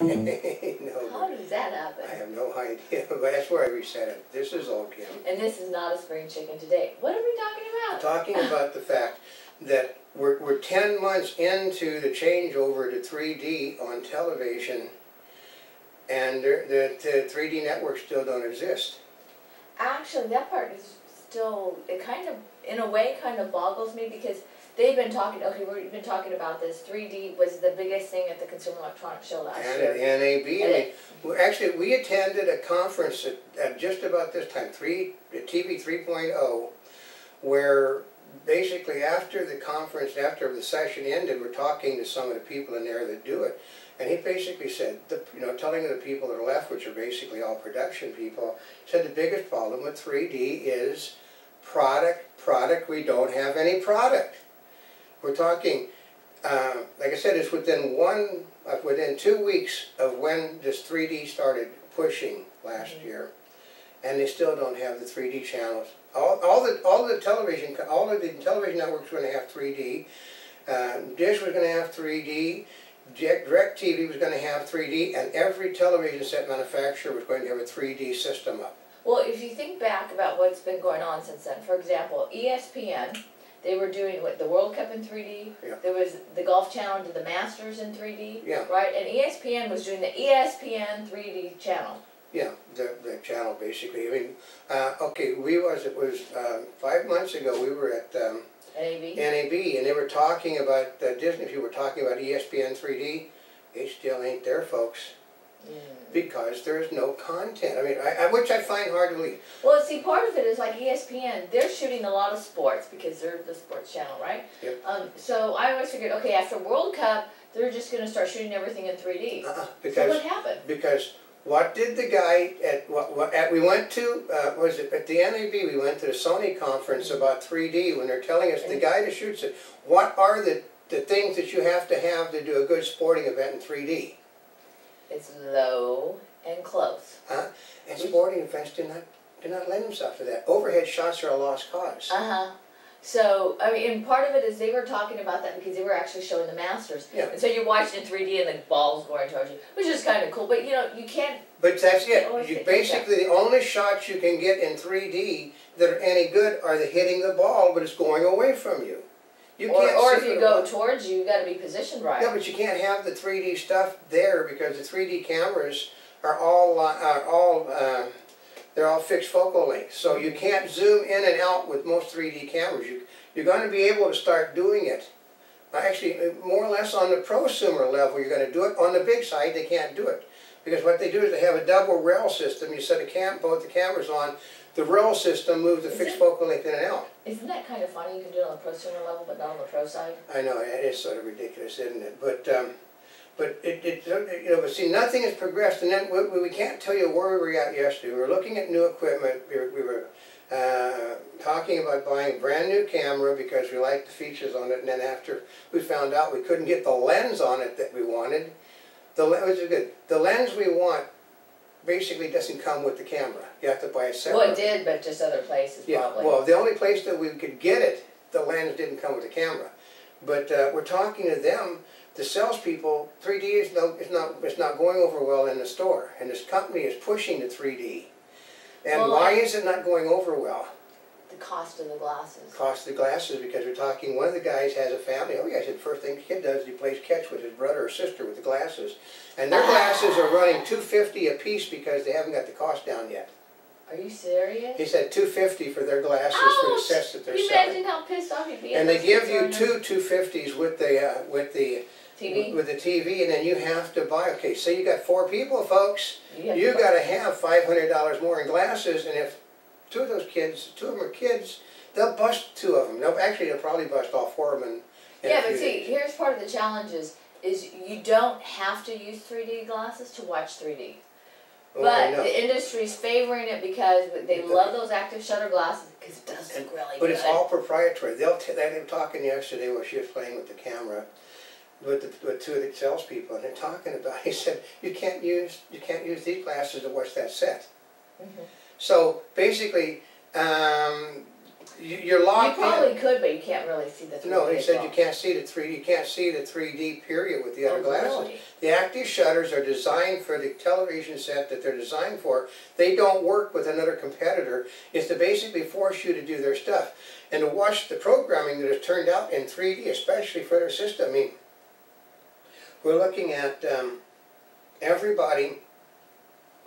No, How does that happen? I have no idea, but that's where I reset it. This is old Kim. And this is not a spring chicken today. What are we talking about? Talking about the fact that we're 10 months into the changeover to 3D on television, and the 3D networks still don't exist. Actually, that part is still, it kind of, in a way, kind of boggles me because they've been talking, okay, we've been talking about this. 3D was the biggest thing at the Consumer Electronics Show last And year. at NAB, actually, we attended a conference at just about this time, TV 3.0, where basically after the conference, after the session ended, we're talking to some of the people in there that do it. And he basically said, telling the people that are left, which are basically all production people, said the biggest problem with 3D is product, we don't have any product. We're talking, like I said, it's within 2 weeks of when this 3D started pushing last year, and they still don't have the 3D channels. All the television networks were going to have 3D. Dish was going to have 3D. DirecTV was going to have 3D, and every television set manufacturer was going to have a 3D system up. Well, if you think back about what's been going on since then, for example, ESPN, they were doing the World Cup in 3D. Yeah. There was the Golf Channel did the Masters in 3D. Yeah. Right? And ESPN was doing the ESPN 3D channel. Yeah, the channel basically. I mean, okay, it was 5 months ago. We were at NAB, and they were talking about Disney. If you were talking about ESPN 3D, it still ain't there, folks, because there's no content. I mean, which I find hard to believe. Well, see, part of it is like ESPN. They're shooting a lot of sports because they're the sports channel, right? Yep. So I always figured, okay, after World Cup, they're just going to start shooting everything in 3D. So what happened? Because what did the guy we went to, was it at the NAB, we went to the Sony conference about 3D when they're telling us, the guy that shoots it, what are the things that you have to do a good sporting event in 3D? It's low and close. And sporting events do not lend themselves to that. Overhead shots are a lost cause. So, I mean, and part of it is they were talking about that because they were actually showing the Masters. Yeah. And so you're watching in 3D and the ball's going towards you, which is kind of cool. But, you can't... But that's it. You basically, the only shots you can get in 3D that are any good are the hitting the ball, but it's going away from you. Or if you go towards you, you've got to be positioned right. Yeah, but you can't have the 3D stuff there because the 3D cameras are all they're all fixed focal lengths. So you can't zoom in and out with most 3D cameras. You're going to be able to start doing it. Actually, more or less on the prosumer level, you're going to do it. On the big side, they can't do it. Because what they do is they have a double rail system. You set both the cameras on. The rail system moves the fixed focal length in and out. Isn't that kind of funny? You can do it on the prosumer level, but not on the pro side. I know, it is sort of ridiculous, isn't it? But but see, nothing has progressed, and then we can't tell you where we were at yesterday. We were looking at new equipment. We were talking about buying a brand new camera because we liked the features on it, and then after we found out we couldn't get the lens on it that we wanted, the lens we want basically doesn't come with the camera. You have to buy a separate. Well, it did, but just other places probably. Well, the only place that we could get it, the lens didn't come with the camera. But we're talking to them, the salespeople. 3D is not going over well in the store, and this company is pushing the 3D. And why is it not going over well? The cost of the glasses. Cost of the glasses, because we're talking, one of the guys has a family. Oh, yeah, I said the first thing the kid does is he plays catch with his brother or sister with the glasses. And their glasses are running $250 a piece because they haven't got the cost down yet. Are you serious? He said $250 for their glasses for the sets that they're selling. selling. Imagine how pissed off you'd be. And they give you two $250s with the TV, and then you have to buy. Okay, say you got 4 people, folks. You got to have $500 more in glasses, and if two of them are kids, they'll bust 2 of them. They'll probably bust all 4 of them. Yeah, but see, here's part of the challenge is you don't have to use 3D glasses to watch 3D. But the industry's favoring it because they love those active shutter glasses because it does look really good. But it's all proprietary. They were talking yesterday while she was playing with the camera with 2 of the salespeople, and they're talking about. He said you can't use these glasses to watch that set. So basically, you're locked in. You probably could, but you can't really see the 3D. No, he said well. you can't see the 3D, you can't see the 3D period with the other glasses. Really? The active shutters are designed for the television set that they're designed for. They don't work with another competitor. It's to basically force you to do their stuff. And to watch the programming that is turned out in 3D, especially for their system. I mean, we're looking at everybody.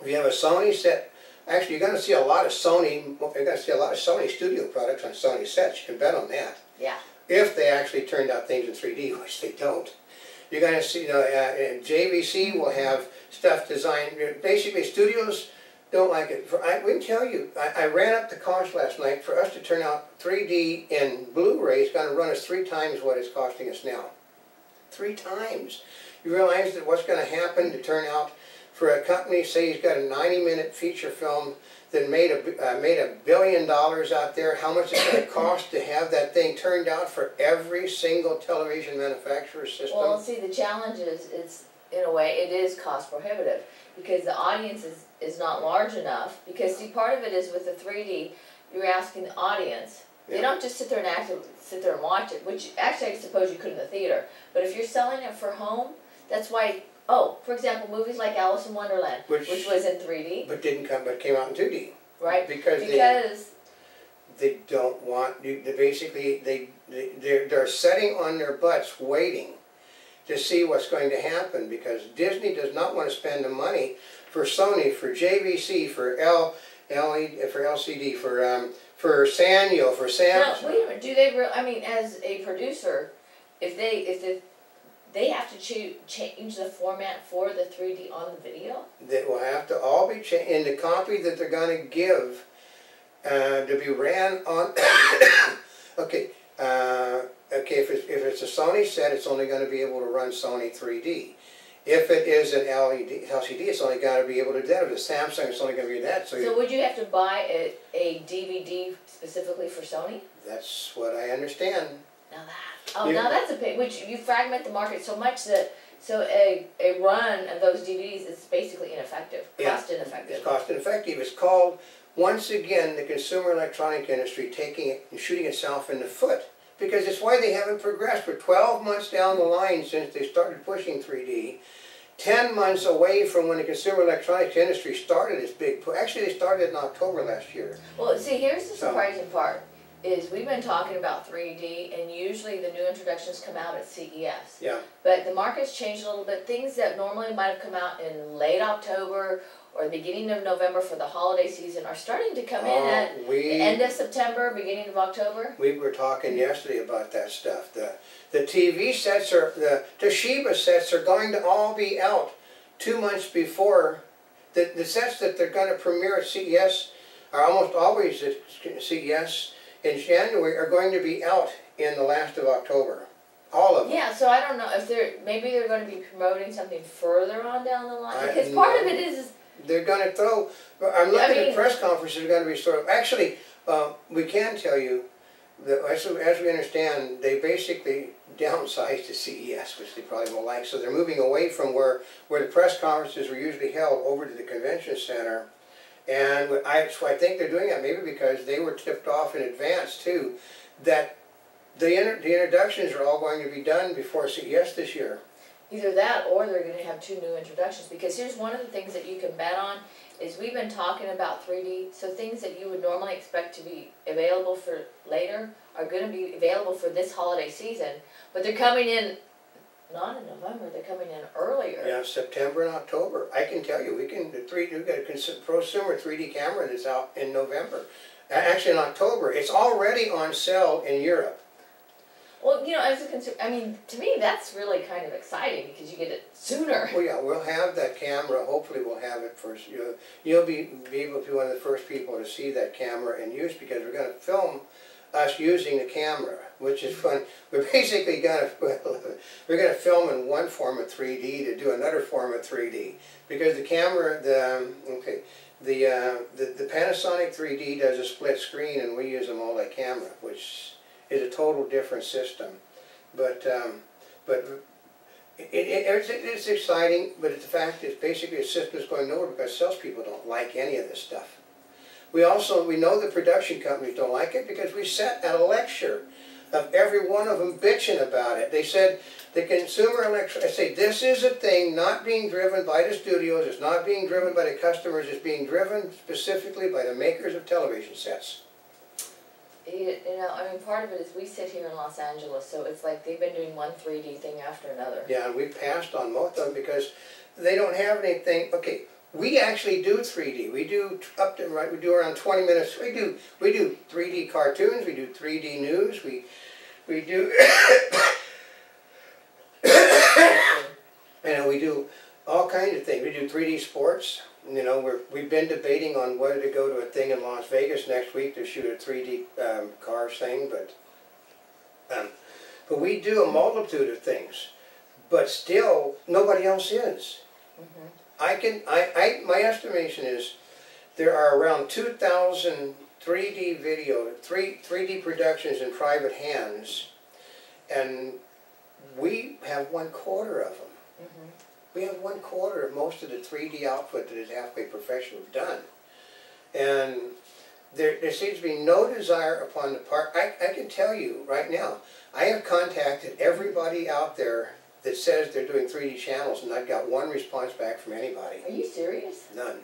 If you have a Sony set, actually you're going to see a lot of Sony. You're going to see a lot of Sony studio products on Sony sets. You can bet on that. Yeah. If they actually turned out things in 3D, which they don't. You're going to see, JVC will have stuff designed. Basically, studios don't like it. We can tell you, I ran up the cost last night. For us to turn out 3D in Blu-ray is going to run us 3 times what it's costing us now. 3 times. You realize that what's going to happen to turn out for a company, say he's got a 90-minute feature film that made $1 billion out there, how much it's going to cost to have that thing turned out for every single television manufacturer's system? Well, see, the challenge is, in a way, it is cost prohibitive because the audience is not large enough. Because, see, part of it is with the 3D, you're asking the audience. They don't just sit there and watch it, which actually I suppose you could in the theater. But if you're selling it for home, that's why. Oh, for example, movies like Alice in Wonderland, which was in 3D, but came out in 2D, right? Because they don't want you. They're sitting on their butts waiting to see what's going to happen because Disney does not want to spend the money for Sony, for JVC, for LCD, for Sanyo, for Samsung. Now, wait a minute. Do they? I mean, as a producer, if they have to change the format for the 3D on the video? That will have to all be changed in the copy that they're going to give to be ran on. Okay, if it's a Sony set, it's only going to be able to run Sony 3D. If it is an LCD, it's only got to be able to do that. If it's Samsung, it's only going to be that. So would you have to buy a DVD specifically for Sony? That's what I understand. Now that's a big, which you fragment the market so much that a run of those DVDs is basically ineffective, cost ineffective. It's cost ineffective. It's called, once again, the consumer electronic industry taking it and shooting itself in the foot. Because it's why they haven't progressed. We're 12 months down the line since they started pushing 3D. 10 months away from when the consumer electronics industry started its big push. Actually, they started in October last year. Well, see, here's the surprising part. Is we've been talking about 3D, and usually the new introductions come out at CES. Yeah. But the market's changed a little bit. Things that normally might have come out in late October or the beginning of November for the holiday season are starting to come in at the end of September, beginning of October. We were talking yesterday about that stuff. The TV sets, the Toshiba sets are going to all be out 2 months before. The sets that they're going to premiere at CES are almost always at CES. In January are going to be out in the last of October. All of them. Yeah, so I don't know if maybe they're going to be promoting something further on down the line. Because part of it is they're going to throw, I'm looking at press conferences are going to be sort of, actually, we can tell you that as we understand, they basically downsized to CES, which they probably won't like. So they're moving away from where the press conferences were usually held over to the convention center. And I think they're doing that maybe because they were tipped off in advance too, that the introductions are all going to be done before CES this year. Either that or they're going to have 2 new introductions. Because here's one of the things that you can bet on is we've been talking about 3D, so things that you would normally expect to be available for later are going to be available for this holiday season, but they're coming in not in November, they're coming in earlier. Yeah, September and October. I can tell you, we've got a prosumer 3D camera that's out in November. Actually in October. It's already on sale in Europe. Well, you know, as a consumer, I mean, to me that's really kind of exciting because you get it sooner. Well, yeah, we'll have that camera. Hopefully we'll have it first. You'll be able to be one of the first people to see that camera in use because we're going to film us using the camera, which is fun. We're basically going to film in one form of 3D to do another form of 3D because the camera, the Panasonic 3D does a split screen and we use a multi-camera, which is a total different system. But it's exciting. But the fact is, basically, the system is going nowhere because salespeople don't like any of this stuff. We know the production companies don't like it because we sat at a lecture of every one of them bitching about it. They said, the consumer electronics, I say, this is a thing not being driven by the studios, it's not being driven by the customers, it's being driven specifically by the makers of television sets. You know, I mean, part of it is we sit here in Los Angeles, so it's like they've been doing one 3D thing after another. Yeah, and we passed on most of them because they don't have anything. Okay, we actually do 3D. We do we do around 20 minutes. We do 3D cartoons. We do 3D news. We do and we do all kinds of things. We do 3D sports. You know, we've been debating on whether to go to a thing in Las Vegas next week to shoot a 3D cars thing, but we do a multitude of things. But still, nobody else is. My estimation is there are around 2,000 3D productions in private hands, and we have 1/4 of them. We have 1/4 of most of the 3D output that is halfway professional done. And there seems to be no desire upon the part. I can tell you right now, I have contacted everybody out there that says they're doing 3D channels, and I've got one response back from anybody. Are you serious? None.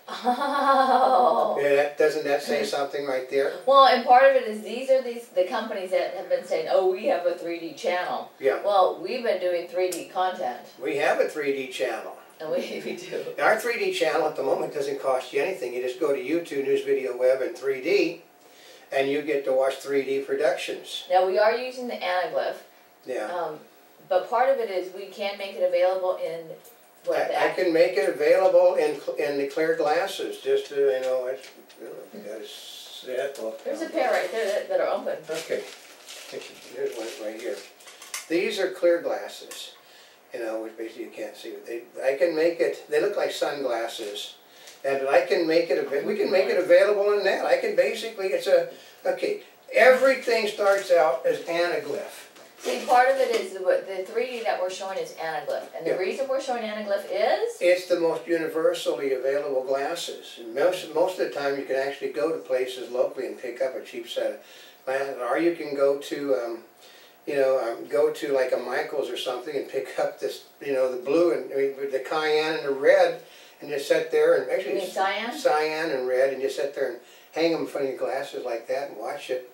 Oh. Yeah, doesn't that say something right there? Well, and part of it is these are the companies that have been saying, oh, we have a 3D channel. Yeah. Well, we've been doing 3D content. We have a 3D channel. And we do. Our 3D channel at the moment doesn't cost you anything. You just go to YouTube, News Video Web, and 3D, and you get to watch 3D productions. Now, we are using the anaglyph. Yeah. But part of it is we can make it available in I can make it available in the clear glasses, just to, you know, there's a pair right there that are open. Okay, here's one right here. These are clear glasses, you know, which basically you can't see. I can make it, they look like sunglasses, and I can make it, we can make it available in that. I can basically, okay, everything starts out as anaglyph. See, part of it is the 3D that we're showing is anaglyph, and the reason we're showing anaglyph is? It's the most universally available glasses. Most of the time you can actually go to places locally and pick up a cheap set of glasses, or you can go to, go to like a Michael's or something and pick up this, you know, the blue and the cayenne and the red, and just sit there and actually cyan? Cyan and red, and just sit there and hang them in front of your glasses like that and watch it.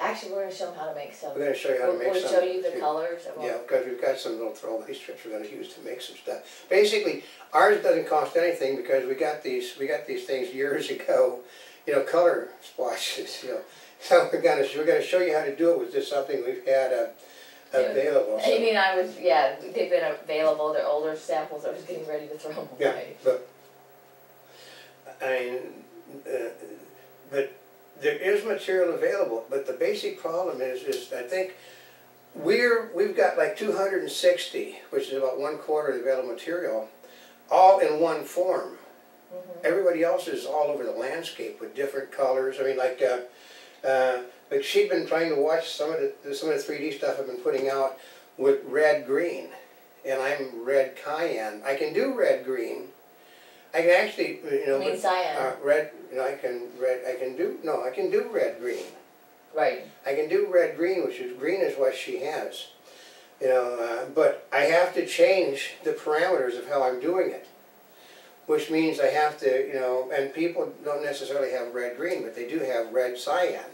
Actually, we're going to show them how to make some. We're going to show you how to make some. We'll show you the colors. Yeah, because we've got some little throwaway strips we're going to use to make some stuff. Basically, ours doesn't cost anything because we got these things years ago, you know, color swatches, you know. So we're going to show you how to do it with just something we've had available. So. Amy and I they've been available. They're older samples. I was getting ready to throw them away. Yeah, but I mean, but. There is material available, but the basic problem is I think we've got like 260, which is about 1/4 of the available material, all in one form. Everybody else is all over the landscape with different colors. I mean, like she'd been trying to watch some of the 3D stuff I've been putting out with red green, and I'm red cayenne. I can do red green. I can actually, you know, cyan. Red. You know, I can do red green. Right. I can do red green, which is green is what she has. You know, but I have to change the parameters of how I'm doing it, which means I have to, you know, and people don't necessarily have red green, but they do have red cyan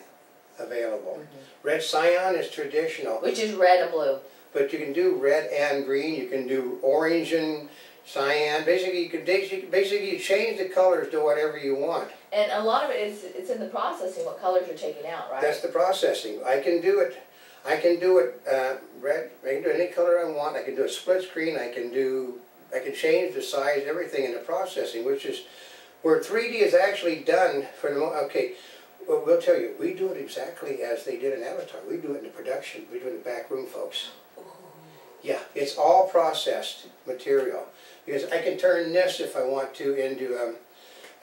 available. Red cyan is traditional, which is red and blue. But you can do red and green. You can do orange and cyan. Basically, you change the colors to whatever you want. And a lot of it is it's in the processing what colors you're taking out, right? That's the processing. I can do it. Red. I can do any color I want. I can do a split screen. I can change the size, everything in the processing, which is where 3D is actually done for the moment. Okay, well, we'll tell you, we do it exactly as they did in Avatar. We do it in the production. We do it in the back room, folks. Yeah, it's all processed material. Because I can turn this, if I want to, into,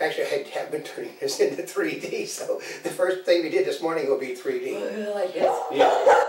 actually I have been turning this into 3D, so the first thing we did this morning will be 3D. Like this? Yeah.